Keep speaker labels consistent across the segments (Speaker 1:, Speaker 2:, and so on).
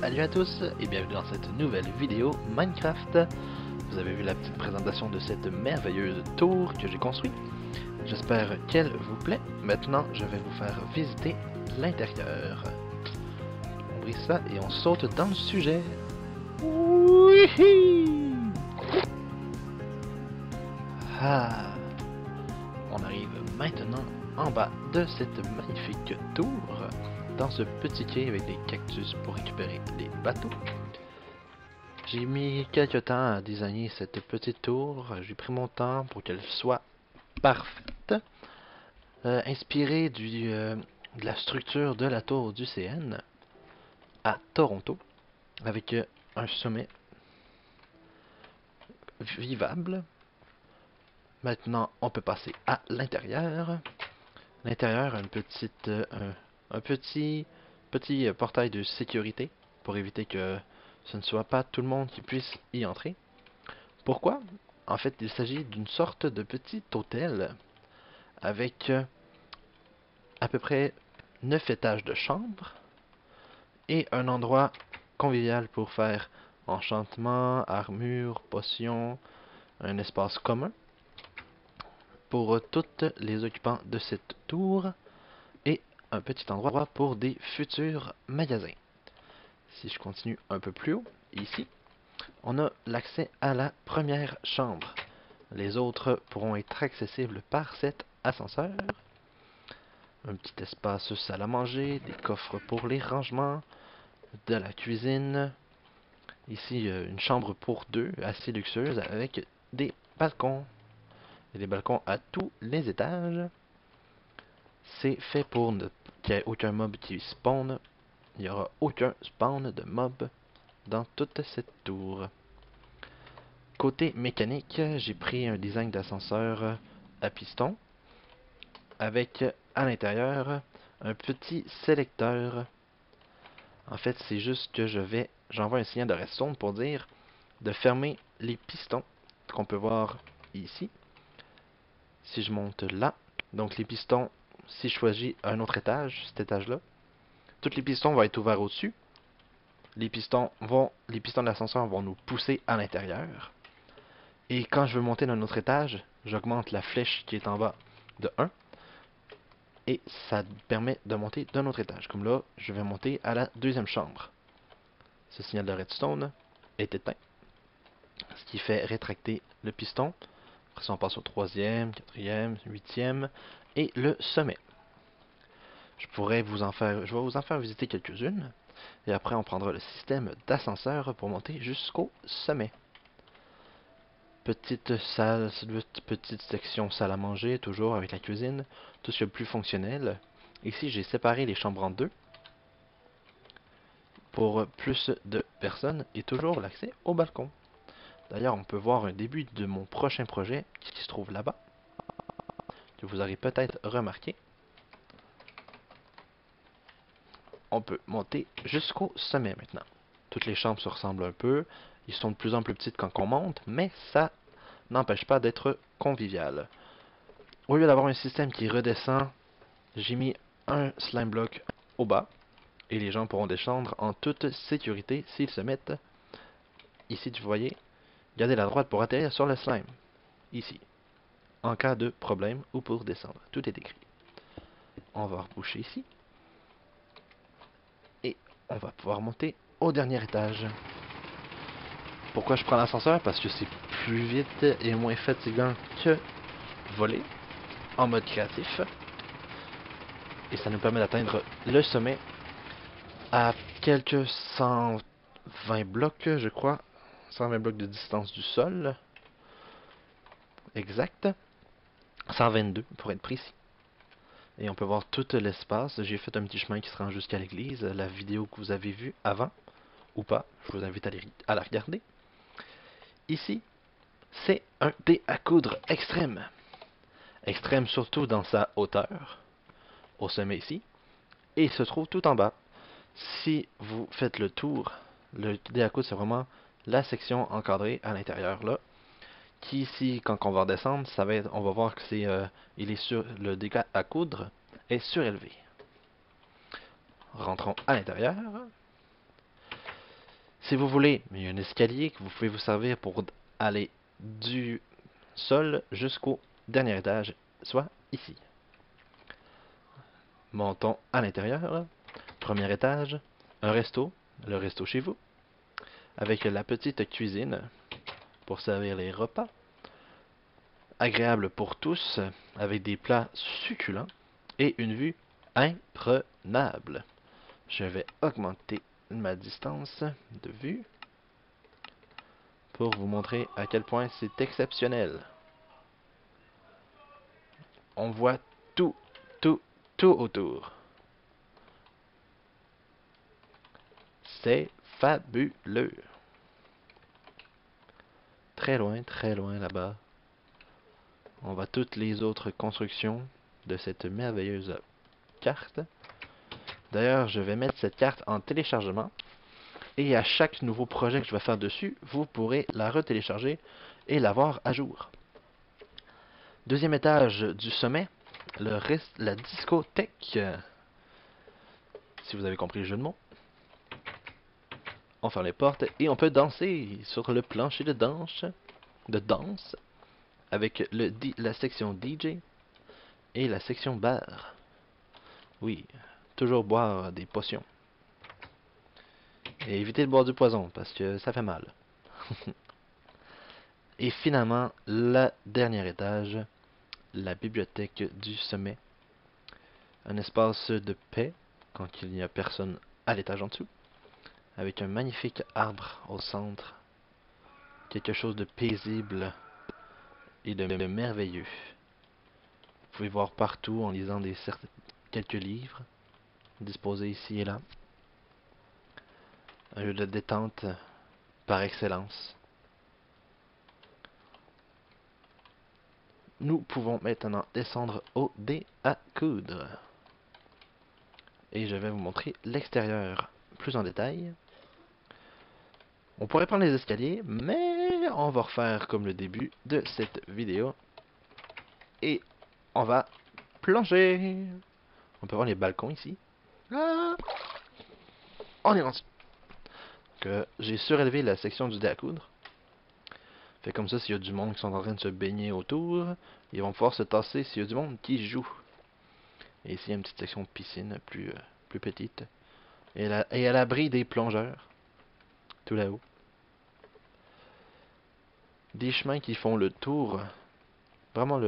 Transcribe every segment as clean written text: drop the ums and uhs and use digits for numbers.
Speaker 1: Salut à tous et bienvenue dans cette nouvelle vidéo Minecraft. Vous avez vu la petite présentation de cette merveilleuse tour que j'ai construite. J'espère qu'elle vous plaît. Maintenant, je vais vous faire visiter l'intérieur. On brise ça et on saute dans le sujet. Oui! Ah! On arrive maintenant en bas de cette magnifique tour, dans ce petit quai avec des cactus pour récupérer les bateaux. J'ai mis quelques temps à designer cette petite tour. J'ai pris mon temps pour qu'elle soit parfaite. Inspirée de la structure de la tour du CN à Toronto, avec un sommet vivable. Maintenant, on peut passer à l'intérieur. L'intérieur a une petite, un petit portail de sécurité pour éviter que ce ne soit pas tout le monde qui puisse y entrer. Pourquoi? En fait, il s'agit d'une sorte de petit hôtel avec à peu près 9 étages de chambres et un endroit convivial pour faire enchantement, armure, potions, un espace commun pour tous les occupants de cette tour et un petit endroit pour des futurs magasins. Si je continue un peu plus haut, ici, on a l'accès à la première chambre. Les autres pourront être accessibles par cet ascenseur. Un petit espace salle à manger, des coffres pour les rangements, de la cuisine. Ici, une chambre pour deux, assez luxueuse, avec des balcons. Et des balcons à tous les étages. C'est fait pour qu'il n'y ait aucun mob qui spawn. Il n'y aura aucun spawn de mob dans toute cette tour. Côté mécanique, j'ai pris un design d'ascenseur à piston avec à l'intérieur un petit sélecteur. En fait, c'est juste que j'envoie un signal de redstone pour dire de fermer les pistons qu'on peut voir ici. Si je monte là, donc les pistons, si je choisis un autre étage, cet étage-là, tous les pistons vont être ouverts au-dessus. Les pistons de l'ascenseur vont nous pousser à l'intérieur. Et quand je veux monter d'un autre étage, j'augmente la flèche qui est en bas de 1. Et ça permet de monter d'un autre étage. Comme là, je vais monter à la deuxième chambre. Ce signal de redstone est éteint. Ce qui fait rétracter le piston. Après ça, on passe au troisième, quatrième, huitième et le sommet. Je vais vous en faire visiter quelques-unes. Et après, on prendra le système d'ascenseur pour monter jusqu'au sommet. Petite salle, petite section salle à manger, toujours avec la cuisine. Tout ce qui est le plus fonctionnel. Ici, j'ai séparé les chambres en deux. Pour plus de personnes et toujours l'accès au balcon. D'ailleurs, on peut voir un début de mon prochain projet qui se trouve là-bas, que vous aurez peut-être remarqué. On peut monter jusqu'au sommet maintenant. Toutes les chambres se ressemblent un peu. Ils sont de plus en plus petites quand on monte, mais ça n'empêche pas d'être convivial. Au lieu d'avoir un système qui redescend, j'ai mis un slime block au bas. Et les gens pourront descendre en toute sécurité s'ils se mettent ici, vous voyez. Gardez la droite pour atterrir sur le slime. Ici. En cas de problème ou pour descendre. Tout est écrit. On va reboucher ici. Et on va pouvoir monter au dernier étage. Pourquoi je prends l'ascenseur? Parce que c'est plus vite et moins fatigant que voler en mode créatif. Et ça nous permet d'atteindre le sommet à quelques 120 blocs, je crois. 120 blocs de distance du sol. Exact. 122 pour être précis. Et on peut voir tout l'espace. J'ai fait un petit chemin qui se rend jusqu'à l'église. La vidéo que vous avez vue avant, ou pas, je vous invite à la regarder. Ici, c'est un dé à coudre extrême. Extrême surtout dans sa hauteur, au sommet ici. Et il se trouve tout en bas. Si vous faites le tour, le dé à coudre, c'est vraiment la section encadrée à l'intérieur là. Qui ici, quand on va redescendre, on va voir que le dé à coudre est surélevé. Rentrons à l'intérieur. Si vous voulez, il y a un escalier que vous pouvez vous servir pour aller du sol jusqu'au dernier étage, soit ici. Montons à l'intérieur. Premier étage, un resto, le resto chez vous, avec la petite cuisine pour servir les repas. Agréable pour tous, avec des plats succulents et une vue imprenable. Je vais augmenter ma distance de vue pour vous montrer à quel point c'est exceptionnel. On voit tout, tout, tout autour. C'est fabuleux. Très loin là-bas, on voit toutes les autres constructions de cette merveilleuse carte. D'ailleurs, je vais mettre cette carte en téléchargement. Et à chaque nouveau projet que je vais faire dessus, vous pourrez la retélécharger et la voir à jour. Deuxième étage du sommet, la discothèque. Si vous avez compris le jeu de mots. On ferme les portes et on peut danser sur le plancher de danse avec la section DJ et la section bar. Oui, toujours boire des potions. Et éviter de boire du poison parce que ça fait mal. Et finalement, le dernier étage, la bibliothèque du sommet. Un espace de paix quand il n'y a personne à l'étage en dessous. Avec un magnifique arbre au centre. Quelque chose de paisible et de merveilleux. Vous pouvez voir partout en lisant quelques livres disposés ici et là. Un lieu de détente par excellence. Nous pouvons maintenant descendre au dé à coudre. Et je vais vous montrer l'extérieur plus en détail. On pourrait prendre les escaliers, mais on va refaire comme le début de cette vidéo. Et on va plonger. On peut voir les balcons ici. Ah, on est rendu. J'ai surélevé la section du dé à coudre. Fait comme ça, s'il y a du monde qui sont en train de se baigner autour, ils vont pouvoir se tasser s'il y a du monde qui joue. Et ici, il y a une petite section de piscine plus petite. Et à l'abri des plongeurs. Tout là-haut. Des chemins qui font le tour. Vraiment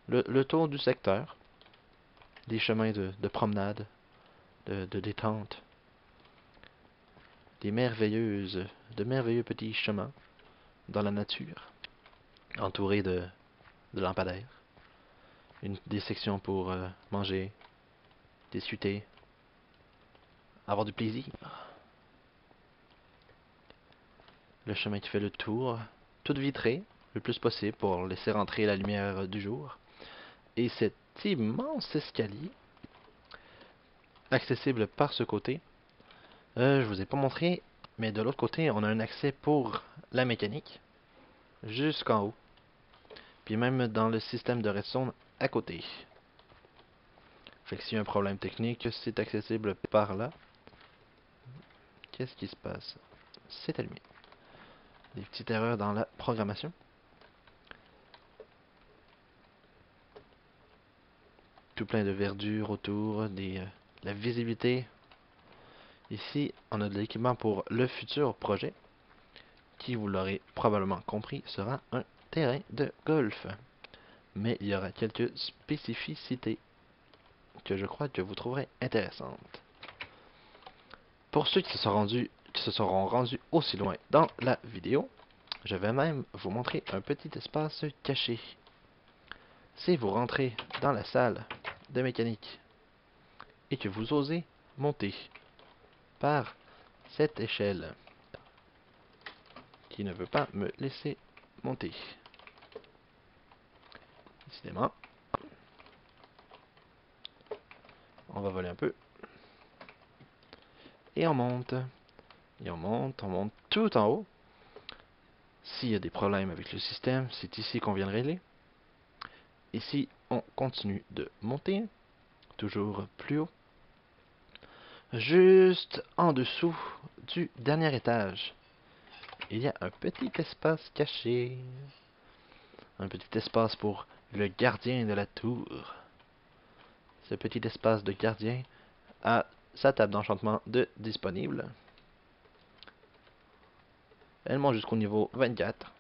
Speaker 1: le tour du secteur. Des chemins de promenade. De détente. De merveilleux petits chemins dans la nature. Entourés de lampadaires. Des sections pour manger, discuter, avoir du plaisir. Le chemin qui fait le tour, tout vitré, le plus possible pour laisser rentrer la lumière du jour. Et cet immense escalier, accessible par ce côté. Je vous ai pas montré, mais de l'autre côté, on a un accès pour la mécanique, jusqu'en haut. Puis même dans le système de redstone à côté. Fait que s'il y a un problème technique, c'est accessible par là. Qu'est-ce qui se passe? C'est allumé. Des petites erreurs dans la programmation. Tout plein de verdure autour, la visibilité. Ici, on a de l'équipement pour le futur projet, qui, vous l'aurez probablement compris, sera un terrain de golf. Mais il y aura quelques spécificités que je crois que vous trouverez intéressantes. Pour ceux qui se seront rendus aussi loin dans la vidéo, je vais même vous montrer un petit espace caché. Si vous rentrez dans la salle de mécanique et que vous osez monter par cette échelle qui ne veut pas me laisser monter. Décidément. On va voler un peu. Et on monte. Et on monte tout en haut. S'il y a des problèmes avec le système, c'est ici qu'on vient de régler. Ici, on continue de monter. Toujours plus haut. Juste en dessous du dernier étage, il y a un petit espace caché. Un petit espace pour le gardien de la tour. Ce petit espace de gardien a sa table d'enchantement de disponible. Elle monte jusqu'au niveau 24.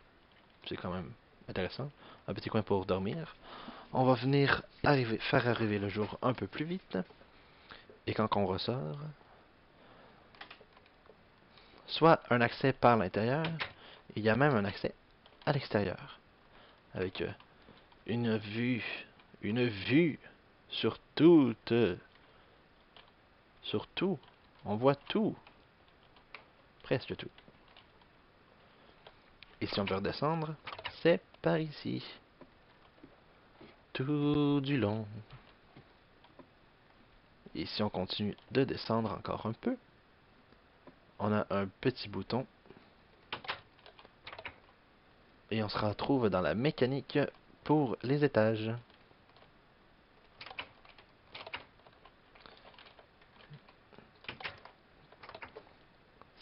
Speaker 1: C'est quand même intéressant. Un petit coin pour dormir. On va venir faire arriver le jour un peu plus vite. Et quand on ressort, soit un accès par l'intérieur, il y a même un accès à l'extérieur. Avec une vue sur toute, sur tout. On voit tout. Presque tout. Et si on veut redescendre, c'est par ici. Tout du long. Et si on continue de descendre encore un peu, on a un petit bouton. Et on se retrouve dans la mécanique pour les étages.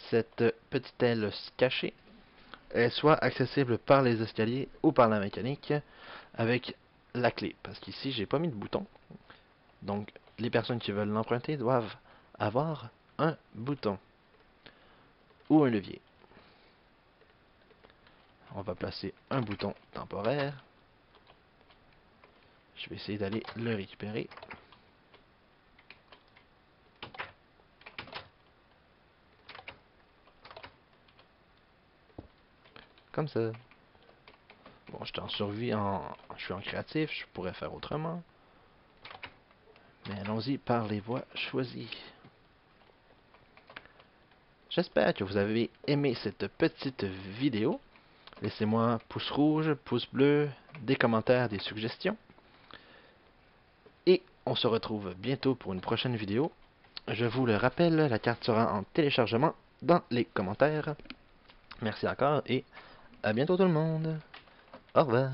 Speaker 1: Cette petite aile cachée est soit accessible par les escaliers ou par la mécanique avec la clé. Parce qu'ici, j'ai pas mis de bouton. Donc, les personnes qui veulent l'emprunter doivent avoir un bouton ou un levier. On va placer un bouton temporaire. Je vais essayer d'aller le récupérer. Comme ça. Bon, je suis en survie, je suis en créatif, je pourrais faire autrement. Mais allons-y par les voies choisies. J'espère que vous avez aimé cette petite vidéo. Laissez-moi pouce rouge, pouce bleu, des commentaires, des suggestions. Et on se retrouve bientôt pour une prochaine vidéo. Je vous le rappelle, la carte sera en téléchargement dans les commentaires. Merci encore et à bientôt tout le monde. Au revoir.